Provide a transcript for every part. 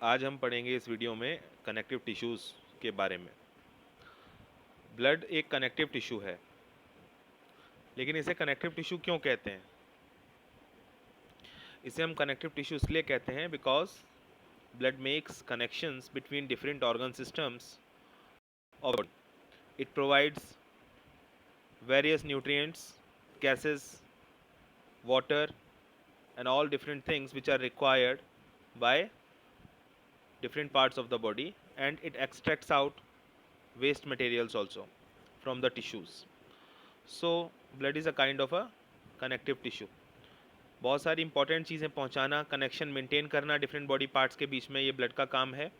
आज हम पढ़ेंगे इस वीडियो में कनेक्टिव टिश्यूज़ के बारे में। ब्लड एक कनेक्टिव टिश्यू है, लेकिन इसे कनेक्टिव टिश्यू क्यों कहते हैं? इसे हम कनेक्टिव टिश्यू इसलिए कहते हैं because blood makes connections between different organ systems of body. It provides various nutrients, gases, water and all different things which are required by different parts of the body, and it extracts out waste materials also from the tissues. So blood is a kind of a connective tissue. बहुत सारी important चीज़ें पहुंचाना, connection maintain करना different body parts के बीच में, ये blood का काम है।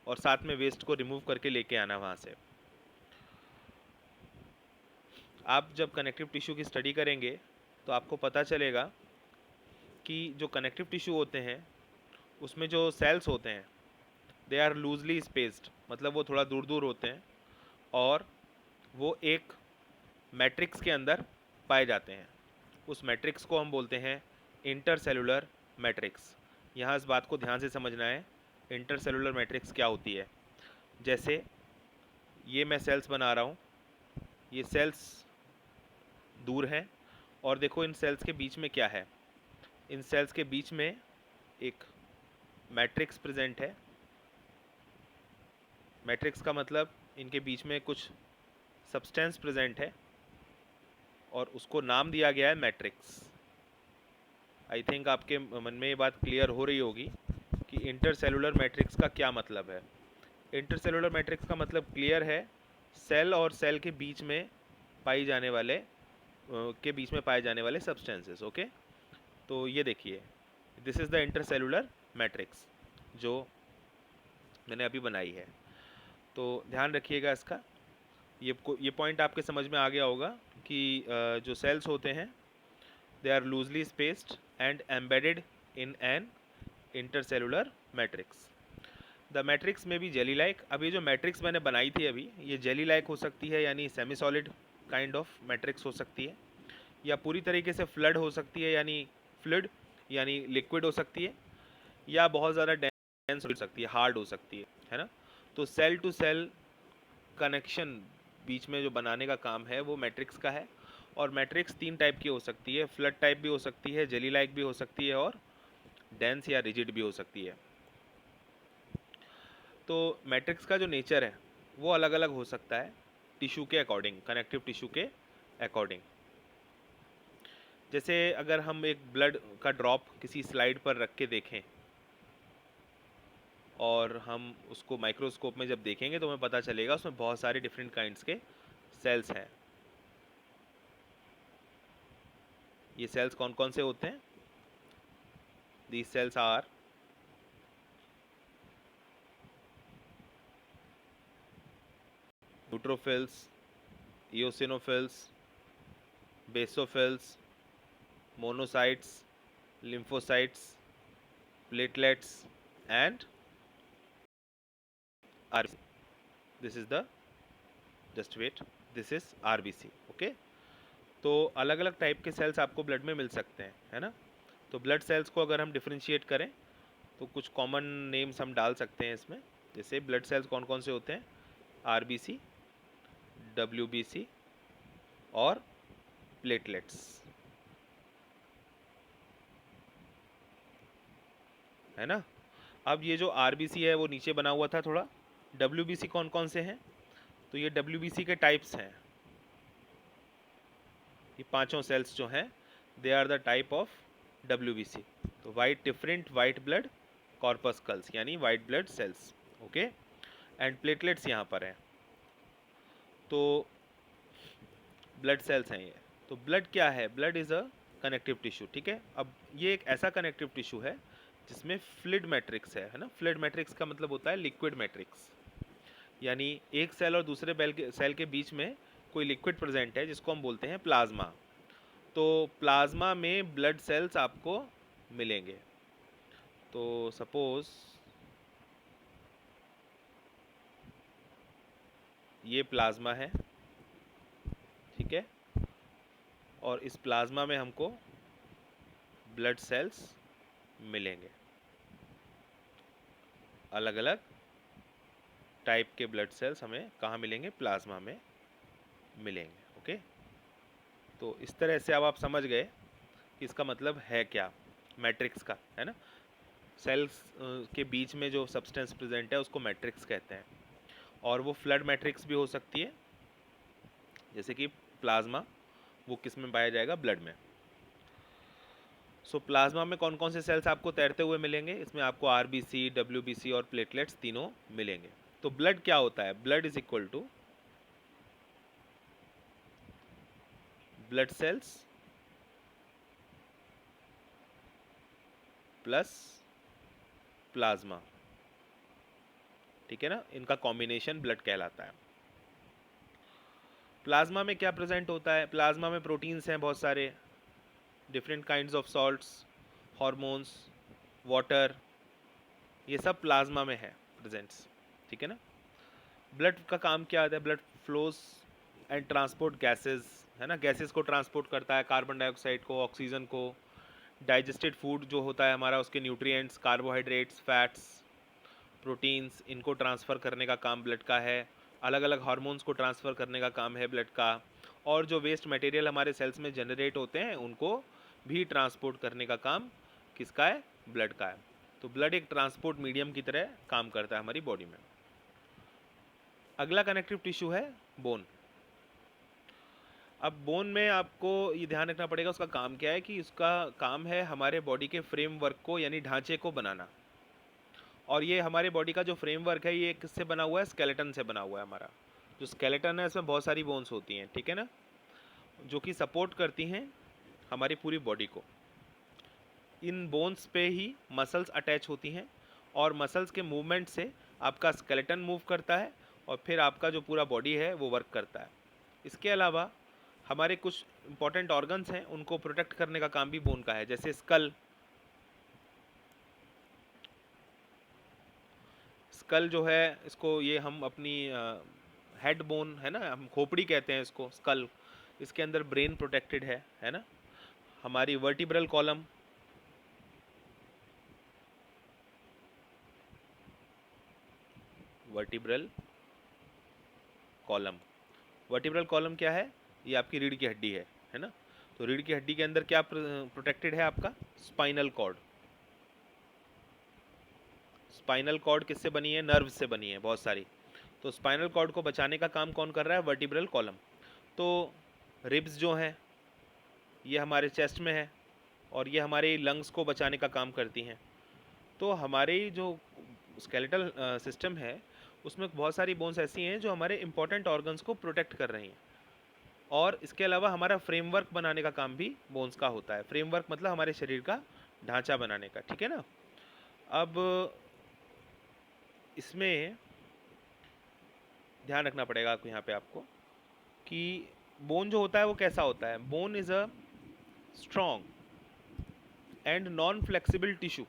और साथ में वेस्ट को रिमूव करके लेके आना वहाँ से। आप जब कनेक्टिव टिश्यू की स्टडी करेंगे तो आपको पता चलेगा कि जो कनेक्टिव टिश्यू होते हैं उसमें जो सेल्स होते हैं दे आर लूजली स्पेस्ड, मतलब वो थोड़ा दूर दूर होते हैं और वो एक मैट्रिक्स के अंदर पाए जाते हैं। उस मैट्रिक्स को हम बोलते हैं इंटरसेलुलर मैट्रिक्स। यहाँ इस बात को ध्यान से समझना है, इंटरसेलुलर मैट्रिक्स क्या होती है। जैसे ये मैं सेल्स बना रहा हूँ, ये सेल्स दूर हैं और देखो इन सेल्स के बीच में क्या है। इन सेल्स के बीच में एक मैट्रिक्स प्रेजेंट है। मैट्रिक्स का मतलब इनके बीच में कुछ सब्सटेंस प्रेजेंट है और उसको नाम दिया गया है मैट्रिक्स। आई थिंक आपके मन में ये बात क्लियर हो रही होगी कि इंटरसेलुलर मैट्रिक्स का क्या मतलब है। इंटरसेलुलर मैट्रिक्स का मतलब क्लियर है, सेल और सेल के बीच में पाई जाने वाले सब्सटेंसेस। ओके, तो ये देखिए, this is the intercellular matrix जो मैंने अभी बनाई है। तो ध्यान रखिएगा इसका, ये पॉइंट आपके समझ में आ गया होगा कि जो सेल्स होते हैं they are loosely spaced and embedded in an intercellular matrix. The matrix में भी जेली लाइक। अब ये जो मैट्रिक्स मैंने बनाई थी अभी, ये जेली लाइक हो सकती है, यानी semi solid kind of matrix हो सकती है, या पूरी तरीके से फ्लड हो सकती है, यानी फ्लूइड यानी लिक्विड हो सकती है, या बहुत ज़्यादा डेंस हो सकती है, हार्ड हो सकती है ना। तो सेल टू सेल कनेक्शन बीच में जो बनाने का काम है वो मैट्रिक्स का है। और मैट्रिक्स 3 टाइप की हो सकती है, फ्लड टाइप भी हो सकती है, जेली लाइक भी हो सकती है, और डेंस या रिजिड भी हो सकती है। तो मैट्रिक्स का जो नेचर है वो अलग अलग हो सकता है टिश्यू के अकॉर्डिंग, कनेक्टिव टिश्यू के अकॉर्डिंग। जैसे अगर हम एक ब्लड का ड्रॉप किसी स्लाइड पर रख के देखें और हम उसको माइक्रोस्कोप में जब देखेंगे तो हमें पता चलेगा उसमें बहुत सारे डिफरेंट काइंड्स के सेल्स हैं। ये सेल्स कौन कौन से होते हैं? These cells are neutrophils, eosinophils, basophils, monocytes, lymphocytes, platelets and RBC. This is the, just wait, this is RBC. Okay, तो अलग अलग टाइप के सेल्स आपको ब्लड में मिल सकते हैं, है ना। तो ब्लड सेल्स को अगर हम डिफ्रेंशिएट करें तो कुछ कॉमन नेम्स हम डाल सकते हैं इसमें। जैसे ब्लड सेल्स कौन कौन से होते हैं? RBC, WBC और प्लेटलेट्स, है ना। अब ये जो RBC है वो नीचे बना हुआ था थोड़ा। WBC कौन कौन से हैं? तो ये WBC के टाइप्स हैं। ये पांचों सेल्स जो हैं they are the type of WBC। तो white, different white blood corpuscles यानी white blood cells. Okay, and platelets यहाँ पर हैं। तो ब्लड सेल्स हैं ये। तो ब्लड क्या है? Blood is a connective tissue, ठीक है। अब ये एक ऐसा कनेक्टिव टिश्यू है जिसमें फ्लूइड मैट्रिक्स है ना। फ्लूइड मैट्रिक्स का मतलब होता है लिक्विड मैट्रिक्स, यानी एक सेल और दूसरे सेल के बीच में कोई लिक्विड प्रेजेंट है जिसको हम बोलते हैं प्लाज्मा। तो प्लाज्मा में ब्लड सेल्स आपको मिलेंगे। तो सपोज ये प्लाज्मा है, ठीक है, और इस प्लाज्मा में हमको ब्लड सेल्स मिलेंगे। अलग अलग टाइप के ब्लड सेल्स हमें कहाँ मिलेंगे, प्लाज्मा में मिलेंगे। ओके, तो इस तरह से अब आप समझ गए कि इसका मतलब है क्या मैट्रिक्स का, है ना। सेल्स के बीच में जो सब्सटेंस प्रेजेंट है उसको मैट्रिक्स कहते हैं, और वो फ्लड मैट्रिक्स भी हो सकती है, जैसे कि प्लाज्मा, वो किस में पाया जाएगा, ब्लड में। सो प्लाज्मा में कौन कौन से सेल्स आपको तैरते हुए मिलेंगे, इसमें आपको आरबीसी, डब्ल्यूबीसी और प्लेटलेट्स तीनों मिलेंगे। तो ब्लड क्या होता है, blood is equal to blood cells plus plasma, ठीक है ना, इनका कॉम्बिनेशन ब्लड कहलाता है। प्लाज्मा में क्या प्रेजेंट होता है, प्लाज्मा में प्रोटीन्स हैं बहुत सारे, different kinds of salts, hormones, water, ये सब प्लाज्मा में है प्रेजेंट्स, ठीक है ना। ब्लड का काम क्या होता है, blood flows and transport gases, है ना, गैसेस को ट्रांसपोर्ट करता है, कार्बन डाइऑक्साइड को, ऑक्सीजन को, डाइजेस्टेड फूड जो होता है हमारा उसके न्यूट्रिएंट्स, कार्बोहाइड्रेट्स, फैट्स, प्रोटीन्स, इनको ट्रांसफ़र करने का काम ब्लड का है, अलग अलग हार्मोन्स को ट्रांसफ़र करने का काम है ब्लड का, और जो वेस्ट मटेरियल हमारे सेल्स में जनरेट होते हैं उनको भी ट्रांसपोर्ट करने का काम किसका है, ब्लड का है। तो ब्लड एक ट्रांसपोर्ट मीडियम की तरह काम करता है हमारी बॉडी में। अगला कनेक्टिव टिश्यू है बोन। अब बोन में आपको ये ध्यान रखना पड़ेगा उसका काम क्या है, कि उसका काम है हमारे बॉडी के फ्रेमवर्क को यानी ढांचे को बनाना। और ये हमारे बॉडी का जो फ्रेमवर्क है ये किससे बना हुआ है, स्केलेटन से बना हुआ है। हमारा जो स्केलेटन है इसमें बहुत सारी बोन्स होती हैं, ठीक है ना, जो कि सपोर्ट करती हैं हमारी पूरी बॉडी को। इन बोन्स पे ही मसल्स अटैच होती हैं, और मसल्स के मूवमेंट से आपका स्केलेटन मूव करता है, और फिर आपका जो पूरा बॉडी है वो वर्क करता है। इसके अलावा हमारे कुछ इंपॉर्टेंट ऑर्गन्स हैं, उनको प्रोटेक्ट करने का काम भी बोन का है, जैसे स्कल। स्कल जो है इसको ये हम अपनी हेड बोन है ना, हम खोपड़ी कहते हैं इसको, स्कल, इसके अंदर ब्रेन प्रोटेक्टेड है ना। हमारी vertebral column, vertebral column, vertebral column क्या है, ये आपकी रीढ़ की हड्डी है ना। तो रीढ़ की हड्डी के अंदर क्या प्रोटेक्टेड है, आपका स्पाइनल कॉर्ड। स्पाइनल कॉर्ड किससे बनी है, नर्व से बनी है बहुत सारी। तो स्पाइनल कॉर्ड को बचाने का काम कौन कर रहा है, वर्टिब्रल कॉलम। तो रिब्स जो हैं ये हमारे चेस्ट में है, और ये हमारे लंग्स को बचाने का काम करती हैं। तो हमारे जो स्केलेटल सिस्टम है उसमें बहुत सारी बोन्स ऐसी हैं जो हमारे इंपॉर्टेंट ऑर्गन्स को प्रोटेक्ट कर रही हैं, और इसके अलावा हमारा फ्रेमवर्क बनाने का काम भी बोन्स का होता है। फ्रेमवर्क मतलब हमारे शरीर का ढांचा बनाने का, ठीक है ना। अब इसमें ध्यान रखना पड़ेगा आपको यहाँ पे आपको, कि बोन जो होता है वो कैसा होता है, bone is a strong and non flexible tissue.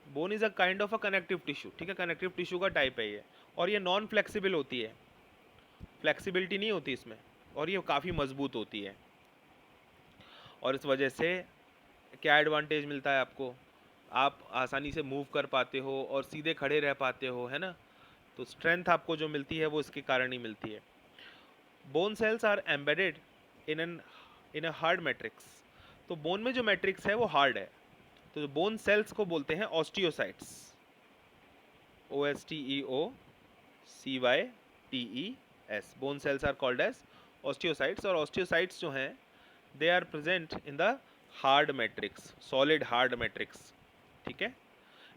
Bone is a kind of a connective tissue, ठीक है, कनेक्टिव टिश्यू का टाइप है ये, और ये नॉन फ्लेक्सिबल होती है, फ्लेक्सिबिलिटी नहीं होती इसमें, और ये काफ़ी मजबूत होती है। और इस वजह से क्या एडवांटेज मिलता है आपको, आप आसानी से मूव कर पाते हो और सीधे खड़े रह पाते हो, है ना। तो स्ट्रेंथ आपको जो मिलती है वो इसके कारण ही मिलती है। Bone cells are embedded in a hard matrix. तो बोन में जो मैट्रिक्स है वो हार्ड है, तो बोन सेल्स को बोलते हैं osteocytes, OSTEOCYTES। Bone cells are called as osteocytes, और ऑस्टियोसाइट्स जो हैं they are present in the hard matrix, solid hard matrix, ठीक है।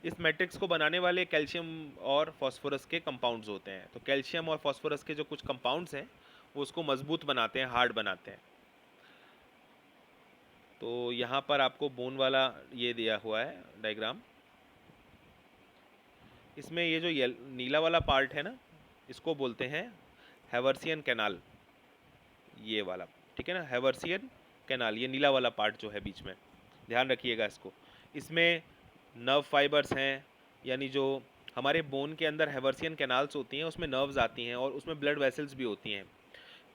इस मैट्रिक्स को बनाने वाले कैल्शियम और फास्फोरस के कंपाउंड्स होते हैं। तो कैल्शियम और फास्फोरस के जो कुछ कंपाउंड्स हैं वो उसको मजबूत बनाते हैं, हार्ड बनाते हैं। तो यहाँ पर आपको बोन वाला ये दिया हुआ है डायग्राम। इसमें ये जो नीला वाला पार्ट है ना, इसको बोलते हैं हैवर्सियन कैनाल, ये वाला, ठीक है ना, हैवर्सियन कैनाल, ये नीला वाला पार्ट जो है बीच में, ध्यान रखिएगा इसको। इसमें नर्व फाइबर्स हैं, यानी जो हमारे बोन के अंदर हैवर्सियन कैनाल्स होती हैं उसमें नर्व्स आती हैं, और उसमें ब्लड वेसल्स भी होती हैं।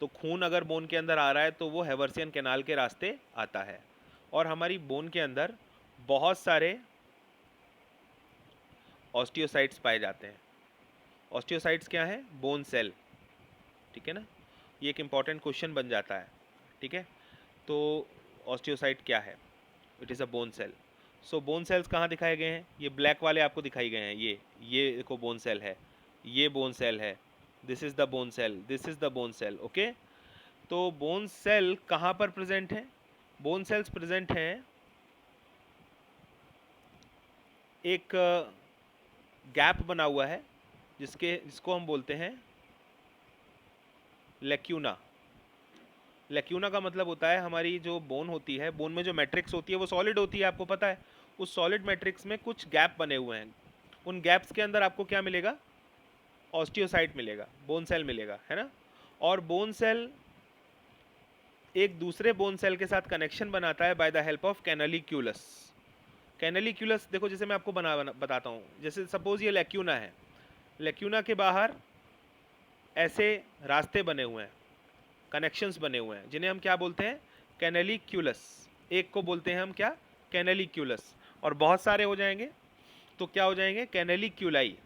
तो खून अगर बोन के अंदर आ रहा है तो वो हैवर्सियन कैनाल के रास्ते आता है। और हमारी बोन के अंदर बहुत सारे ऑस्टियोसाइट्स पाए जाते हैं। ऑस्टियोसाइट्स क्या है? बोन सेल, ठीक है ना। ये एक इम्पॉर्टेंट क्वेश्चन बन जाता है, ठीक है। तो ऑस्टियोसाइट क्या है? It is a bone cell. So bone cells कहाँ दिखाए गए हैं? ये ब्लैक वाले आपको दिखाई गए हैं। ये देखो बोन सेल है, ये बोन सेल है, this is the bone cell, this is the bone cell, okay. तो बोन सेल कहाँ पर प्रेजेंट है? बोन सेल्स प्रेजेंट हैं एक गैप बना हुआ है जिसको हम बोलते हैं लेक्यूना। लेक्यूना का मतलब होता है हमारी जो बोन होती है, बोन में जो मैट्रिक्स होती है वो सॉलिड होती है, आपको पता है। उस सॉलिड मैट्रिक्स में कुछ गैप बने हुए हैं, उन गैप्स के अंदर आपको क्या मिलेगा? ऑस्टियोसाइट मिलेगा, बोन सेल मिलेगा, है ना। और बोन सेल एक दूसरे बोन सेल के साथ कनेक्शन बनाता है बाय द हेल्प ऑफ कैनलिक्यूलस। कैनलिक्यूलस देखो, जैसे मैं आपको बताता हूँ, जैसे सपोज ये लेक्यूना है, लेक्यूना के बाहर ऐसे रास्ते बने हुए हैं, कनेक्शंस बने हुए हैं, जिन्हें हम क्या बोलते हैं? कैनलिक्यूलस। एक को बोलते हैं हम क्या? कैनलिक्यूलस। और बहुत सारे हो जाएंगे तो क्या हो जाएंगे? कैनलिक्यूलाई,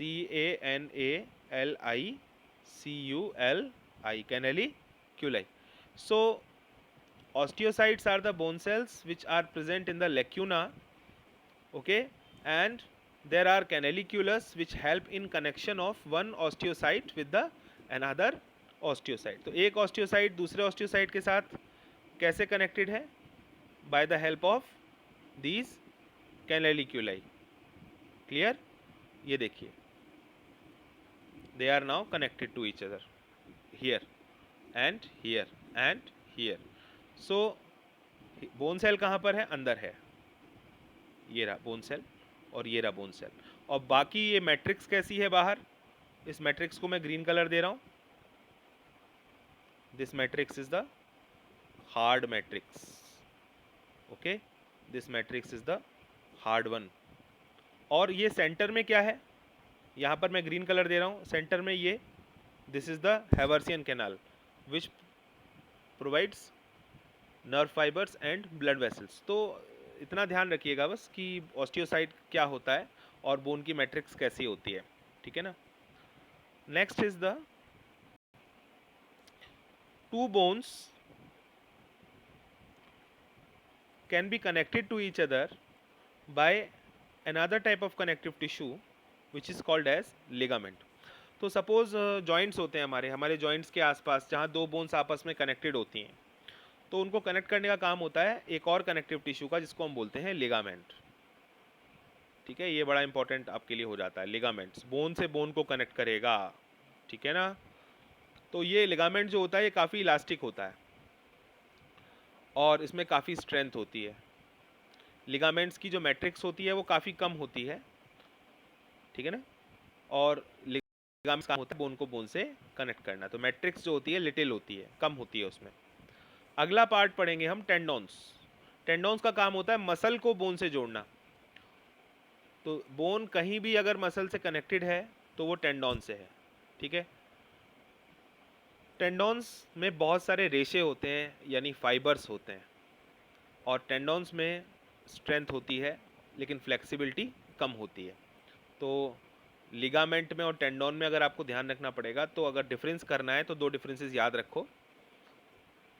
CANALICULI, कैनलिक्यूलाई। So osteocytes are the bone cells which are present in the lacuna, okay, and there are canaliculus which help in connection of one osteocyte with the another osteocyte. तो एक osteocyte दूसरे osteocyte के साथ कैसे connected है? by the help of these canaliculi. clear? ये देखिए, they are now connected to each other here and here and here. so bone cell कहाँ पर है? अंदर है, ये रहा बोन सेल और ये रहा बोन सेल। और बाकी ये मैट्रिक्स कैसी है बाहर? इस मैट्रिक्स को मैं ग्रीन कलर दे रहा हूँ। This matrix is the hard matrix, okay, this matrix is the hard one. और ये सेंटर में क्या है? यहाँ पर मैं ग्रीन कलर दे रहा हूँ, सेंटर में ये, this is the Haversian canal which provides nerve fibres and blood vessels. तो इतना ध्यान रखिएगा बस कि ऑस्टियोसाइट क्या होता है और बोन की मैट्रिक्स कैसी होती है, ठीक है ना। Next is the two bones can be connected to each other by another type of connective tissue which is called as ligament. तो सपोज जॉइंट्स होते हैं हमारे जॉइंट्स के आसपास, जहाँ दो बोन्स आपस में कनेक्टेड होती हैं, तो उनको कनेक्ट करने का काम होता है एक और कनेक्टिव टिश्यू का, जिसको हम बोलते हैं लिगामेंट, ठीक है। ये बड़ा इंपॉर्टेंट आपके लिए हो जाता है, लिगामेंट्स बोन से बोन को कनेक्ट करेगा, ठीक है ना। तो ये लिगामेंट जो होता है ये काफ़ी इलास्टिक होता है और इसमें काफ़ी स्ट्रेंथ होती है। लिगामेंट्स की जो मैट्रिक्स होती है वो काफ़ी कम होती है, ठीक है ना। और लिगामेंट्स काम होता है बोन को बोन से कनेक्ट करना, तो मैट्रिक्स जो होती है लिटिल होती है, कम होती है उसमें। अगला पार्ट पढ़ेंगे हम टेंडोन्स। टेंडोन्स का काम होता है मसल को बोन से जोड़ना। तो बोन कहीं भी अगर मसल से कनेक्टेड है तो वो टेंडोन से है, ठीक है। टेंडोन्स में बहुत सारे रेशे होते हैं, यानी फाइबर्स होते हैं, और टेंडोन्स में स्ट्रेंथ होती है लेकिन फ्लेक्सिबिलिटी कम होती है। तो लिगामेंट में और टेंडोन में अगर आपको ध्यान रखना पड़ेगा, तो अगर डिफरेंस करना है तो दो डिफरेंसेस याद रखो।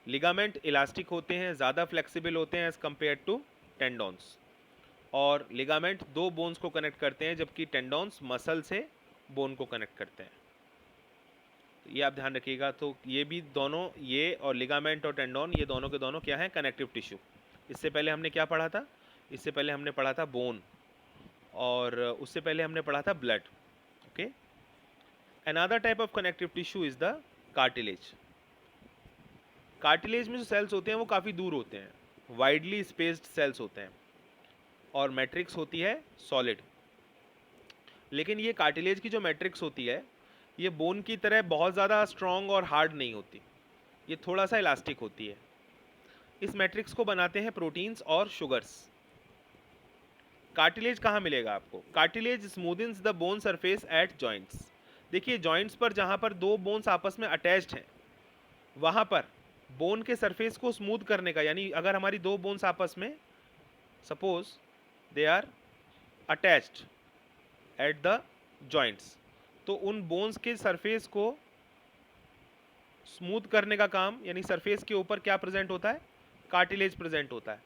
लिगामेंट इलास्टिक होते हैं, ज़्यादा फ्लेक्सिबल होते हैं एज़ कम्पेयर टू टेंडोन्स, और लिगामेंट दो बोन्स को कनेक्ट करते हैं, जबकि टेंडोन्स मसल से बोन को कनेक्ट करते हैं। तो ये आप ध्यान रखिएगा। तो ये भी दोनों, ये और लिगामेंट और टेंडोन, ये दोनों के दोनों क्या हैं? Connective tissue. इससे पहले हमने क्या पढ़ा था? इससे पहले हमने पढ़ा था बोन, और उससे पहले हमने पढ़ा था blood, okay. Another type of connective tissue is the cartilage. Cartilage में जो सेल्स होते हैं वो काफ़ी दूर होते हैं, वाइडली स्पेस्ड सेल्स होते हैं, और मैट्रिक्स होती है सॉलिड। लेकिन ये कार्टिलेज की जो मैट्रिक्स होती है ये बोन की तरह बहुत ज़्यादा स्ट्रॉन्ग और हार्ड नहीं होती, ये थोड़ा सा इलास्टिक होती है। इस मैट्रिक्स को बनाते हैं प्रोटीन्स और शुगर्स। कार्टिलेज कहाँ मिलेगा आपको? Cartilage smoothens the bone surface at joints. देखिए जॉइंट्स पर जहाँ पर दो बोन्स आपस में अटैच्ड हैं, वहाँ पर बोन के सरफेस को स्मूथ करने का, यानी अगर हमारी दो बोन्स आपस में, suppose they are attached at the joints. तो उन बोन्स के सरफेस को स्मूथ करने का काम, यानी सरफेस के ऊपर क्या प्रेजेंट होता है, कार्टिलेज प्रेजेंट होता है,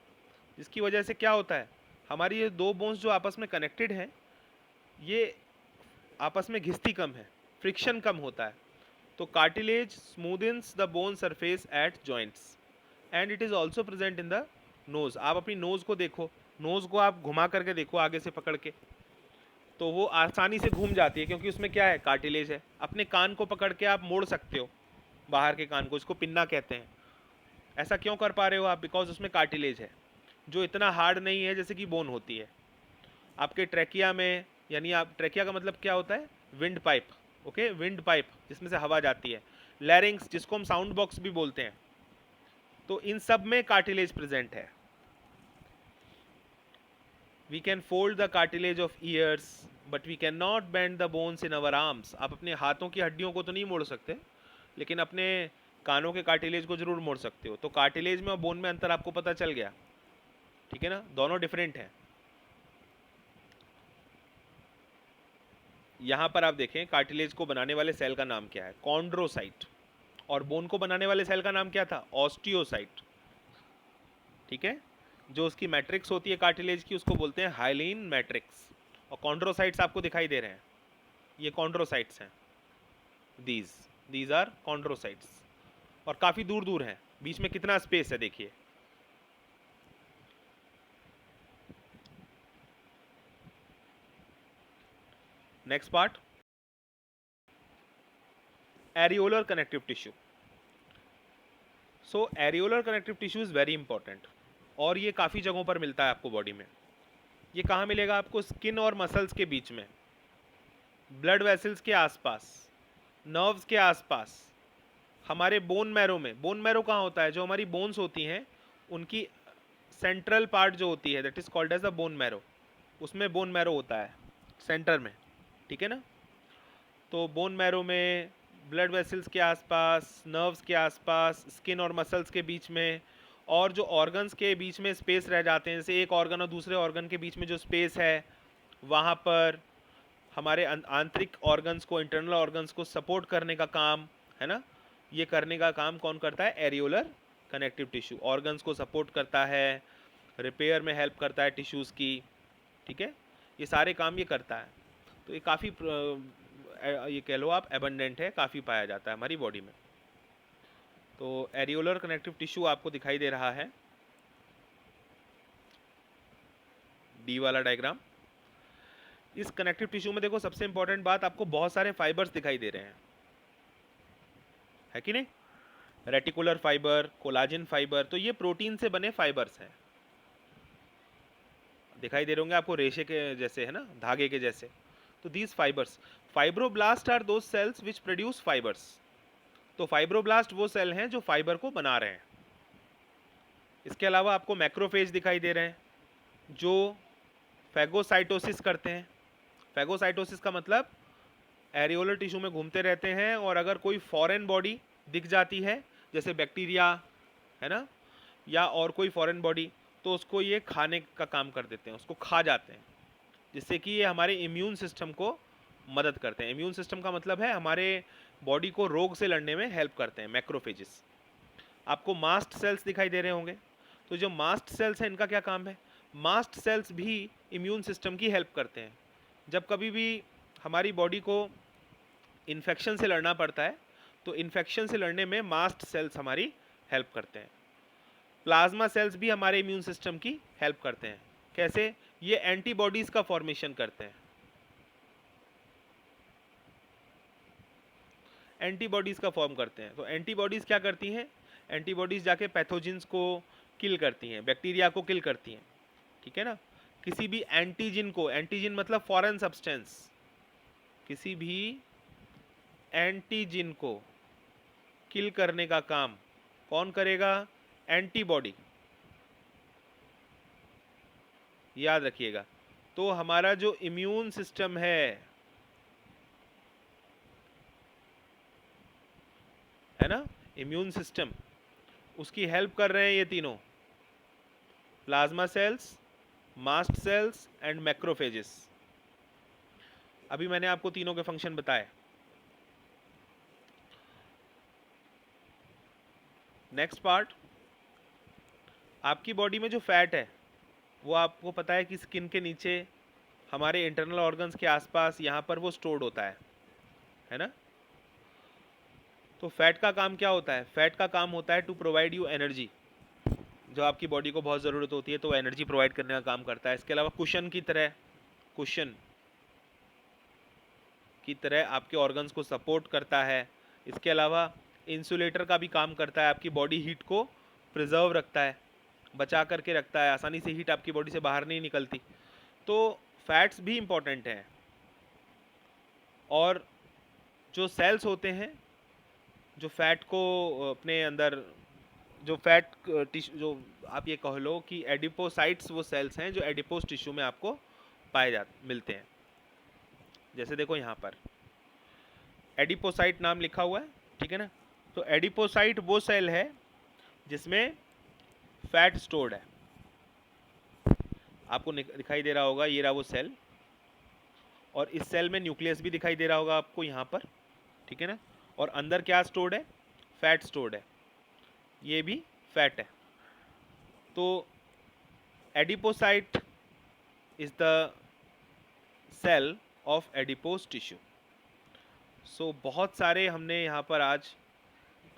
जिसकी वजह से क्या होता है, हमारी ये दो बोन्स जो आपस में कनेक्टेड हैं ये आपस में घिसती कम है, फ्रिक्शन कम होता है। तो cartilage smoothens the bone surface at joints and it is also present in the nose. आप अपनी नोज़ को देखो, नोज़ को आप घुमा करके देखो आगे से पकड़ के, तो वो आसानी से घूम जाती है क्योंकि उसमें क्या है, कार्टिलेज है। अपने कान को पकड़ के आप मोड़ सकते हो, बाहर के कान को, इसको पिन्ना कहते हैं। ऐसा क्यों कर पा रहे हो आप, बिकॉज उसमें कार्टिलेज है जो इतना हार्ड नहीं है जैसे कि बोन होती है। आपके ट्रैकिया में, यानी आप, ट्रैकिया का मतलब क्या होता है, wind pipe, okay, wind pipe जिसमें से हवा जाती है, लैरिंग्स जिसको हम साउंड बॉक्स भी बोलते हैं, तो इन सब में कार्टिलेज प्रेजेंट है। We can fold the cartilage of ears but we can not bend the bones in our arms. आप अपने हाथों की हड्डियों को तो नहीं मोड़ सकते, लेकिन अपने कानों के कार्टिलेज को जरूर मोड़ सकते हो। तो कार्टिलेज में और बोन में अंतर आपको पता चल गया, ठीक है ना, दोनों डिफरेंट हैं। यहाँ पर आप देखें कार्टिलेज को बनाने वाले सेल का नाम क्या है, कॉन्ड्रोसाइट, और बोन को बनाने वाले सेल का नाम क्या था, ऑस्टियोसाइट, ठीक है। जो उसकी मैट्रिक्स होती है कार्टिलेज की उसको बोलते हैं हाइलिन मैट्रिक्स, और कॉन्ड्रोसाइट्स आपको दिखाई दे रहे हैं, ये कॉन्ड्रोसाइट्स हैं, दीज दीज आर कॉन्ड्रोसाइट्स, और काफ़ी दूर दूर हैं, बीच में कितना स्पेस है देखिए। Next part, areolar connective tissue. So areolar connective tissue is very important, और ये काफ़ी जगहों पर मिलता है आपको बॉडी में। ये कहाँ मिलेगा आपको, स्किन और मसल्स के बीच में, ब्लड वेसल्स के आसपास, नर्व्स के आसपास, हमारे बोन मैरो में। बोन मैरो कहाँ होता है, जो हमारी बोन्स होती हैं उनकी सेंट्रल पार्ट जो होती है that is called as a bone marrow, उसमें बोन मैरो होता है सेंटर में, ठीक है ना। तो बोन मैरो में, ब्लड वेसल्स के आसपास, नर्व्स के आसपास, स्किन और मसल्स के बीच में, और जो ऑर्गन्स के बीच में स्पेस रह जाते हैं, जैसे एक ऑर्गन और दूसरे ऑर्गन के बीच में जो स्पेस है, वहाँ पर हमारे आंतरिक ऑर्गन्स को, इंटरनल ऑर्गन्स को सपोर्ट करने का काम है ना, ये करने का काम कौन करता है, एरियोलर कनेक्टिव टिश्यू। ऑर्गन्स को सपोर्ट करता है, रिपेयर में हेल्प करता है टिश्यूज़ की, ठीक है, ये सारे काम ये करता है। तो ये काफ़ी ये कह लो आप एबंडेंट है, काफ़ी पाया जाता है हमारी बॉडी में। तो एरियोलर कनेक्टिव टिश्यू आपको दिखाई दे रहा है, डी वाला डायग्राम। इस कनेक्टिव टिश्यू में देखो सबसे इंपॉर्टेंट बात, आपको बहुत सारे फाइबर्स दिखाई दे रहे हैं, है कि नहीं, रेटिकुलर फाइबर, कोलाजिन फाइबर, तो ये प्रोटीन से बने फाइबर्स हैं, दिखाई दे रहे होंगे आपको, रेशे के जैसे है ना, धागे के जैसे। तो these fibres, fibroblast are those cells which produce fibres. तो फाइब्रोब्लास्ट वो सेल हैं जो फाइबर को बना रहे हैं। इसके अलावा आपको मैक्रोफेज दिखाई दे रहे हैं जो फैगोसाइटोसिस करते हैं। फैगोसाइटोसिस का मतलब एरियोलर टिश्यू में घूमते रहते हैं, और अगर कोई फॉरेन बॉडी दिख जाती है, जैसे बैक्टीरिया है ना, या और कोई फॉरेन बॉडी, तो उसको ये खाने का काम कर देते हैं, उसको खा जाते हैं, जिससे कि ये हमारे इम्यून सिस्टम को मदद करते हैं। इम्यून सिस्टम का मतलब है हमारे बॉडी को रोग से लड़ने में हेल्प करते हैं, मैक्रोफेजेस। आपको मास्ट सेल्स दिखाई दे रहे होंगे, तो जो मास्ट सेल्स हैं इनका क्या काम है, मास्ट सेल्स भी इम्यून सिस्टम की हेल्प करते हैं। जब कभी भी हमारी बॉडी को इन्फेक्शन से लड़ना पड़ता है, तो इन्फेक्शन से लड़ने में मास्ट सेल्स हमारी हेल्प करते हैं। प्लाज्मा सेल्स भी हमारे इम्यून सिस्टम की हेल्प करते हैं। कैसे, ये एंटीबॉडीज़ का फॉर्मेशन करते हैं, एंटीबॉडीज़ का फॉर्म करते हैं। तो एंटीबॉडीज़ क्या करती हैं, एंटीबॉडीज़ जाके पैथोजेंस को किल करती हैं, बैक्टीरिया को किल करती हैं, ठीक है ना। किसी भी एंटीजन को, एंटीजन मतलब फॉरेन सब्सटेंस, किसी भी एंटीजन को किल करने का काम कौन करेगा, एंटीबॉडी, याद रखिएगा। तो हमारा जो इम्यून सिस्टम है ना, इम्यून सिस्टम, उसकी हेल्प कर रहे हैं ये तीनों, plasma cells, mast cells and macrophages. अभी मैंने आपको तीनों के फंक्शन बताए। नेक्स्ट पार्ट, आपकी बॉडी में जो फैट है वो आपको पता है कि स्किन के नीचे हमारे इंटरनल ऑर्गन्स के आसपास यहाँ पर वो स्टोर्ड होता है ना। तो फैट का काम क्या होता है? फैट का काम होता है टू प्रोवाइड यू एनर्जी। जो आपकी बॉडी को बहुत ज़रूरत होती है तो एनर्जी प्रोवाइड करने का काम करता है। इसके अलावा कुशन की तरह आपके ऑर्गन्स को सपोर्ट करता है। इसके अलावा इंसुलेटर का भी काम करता है, आपकी बॉडी हीट को प्रिजर्व रखता है, बचा करके रखता है, आसानी से हीट आपकी बॉडी से बाहर नहीं निकलती। तो फैट्स भी इम्पोर्टेंट हैं। और जो सेल्स होते हैं जो फैट को अपने अंदर, जो फैट टिश्यू, जो आप ये कह लो कि एडिपोसाइट्स वो सेल्स हैं जो एडिपोस टिश्यू में आपको मिलते हैं। जैसे देखो यहाँ पर एडिपोसाइट नाम लिखा हुआ है, ठीक है ना। तो एडिपोसाइट वो सेल है जिसमें फैट स्टोर्ड है। आपको दिखाई दे रहा होगा, ये रहा वो सेल, और इस सेल में न्यूक्लियस भी दिखाई दे रहा होगा आपको यहाँ पर, ठीक है ना। और अंदर क्या स्टोर्ड है? फैट स्टोर्ड है, ये भी फैट है। तो adipocyte is the cell of adipose tissue. So बहुत सारे हमने यहाँ पर आज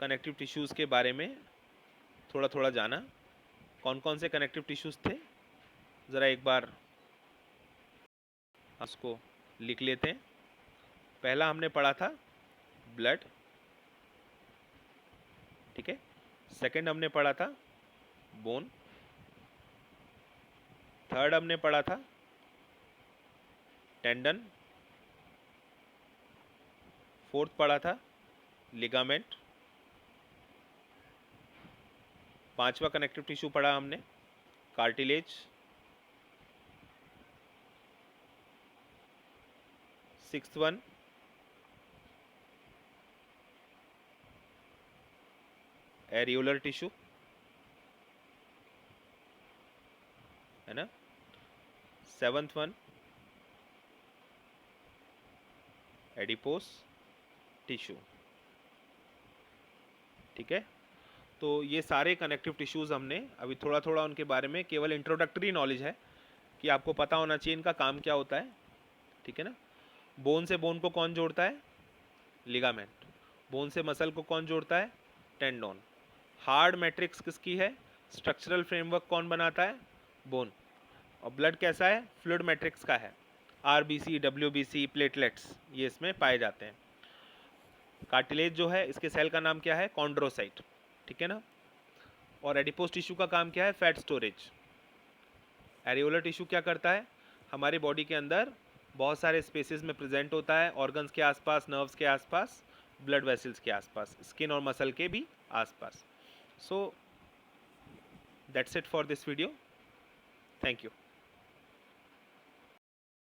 कनेक्टिव टिश्यूज़ के बारे में थोड़ा थोड़ा जाना। कौन कौन से कनेक्टिव टिश्यूज़ थे ज़रा एक बार उसको लिख लेते हैं। पहला हमने पढ़ा था ब्लड, ठीक है। सेकंड हमने पढ़ा था बोन। थर्ड हमने पढ़ा था टेंडन। फोर्थ पढ़ा था लिगामेंट। पांचवा कनेक्टिव टिश्यू पढ़ा हमने cartilage. Sixth one areolar tissue, है ना। सेवंथ वन एडिपोस टिश्यू, ठीक है। तो ये सारे कनेक्टिव टिश्यूज़ हमने अभी थोड़ा थोड़ा उनके बारे में, केवल इंट्रोडक्टरी नॉलेज है कि आपको पता होना चाहिए इनका काम क्या होता है, ठीक है ना। बोन से बोन को कौन जोड़ता है? लिगामेंट। बोन से मसल को कौन जोड़ता है? टेंडोन। हार्ड मैट्रिक्स किसकी है? स्ट्रक्चरल फ्रेमवर्क कौन बनाता है? बोन। और ब्लड कैसा है? फ्लूइड मैट्रिक्स का है। आरबीसी, डब्ल्यूबीसी, प्लेटलेट्स ये इसमें पाए जाते हैं। कार्टिलेज जो है इसके सेल का नाम क्या है? कॉन्ड्रोसाइट, ठीक है ना। और एडिपोस टिश्यू का काम क्या है? Fat storage. एरियोलर टिश्यू क्या करता है? हमारी बॉडी के अंदर बहुत सारे स्पेसेस में प्रेजेंट होता है, ऑर्गन्स के आसपास, नर्व्स के आसपास, ब्लड वेसल्स के आसपास, स्किन और मसल के भी आसपास। So that's it for this video. Thank you.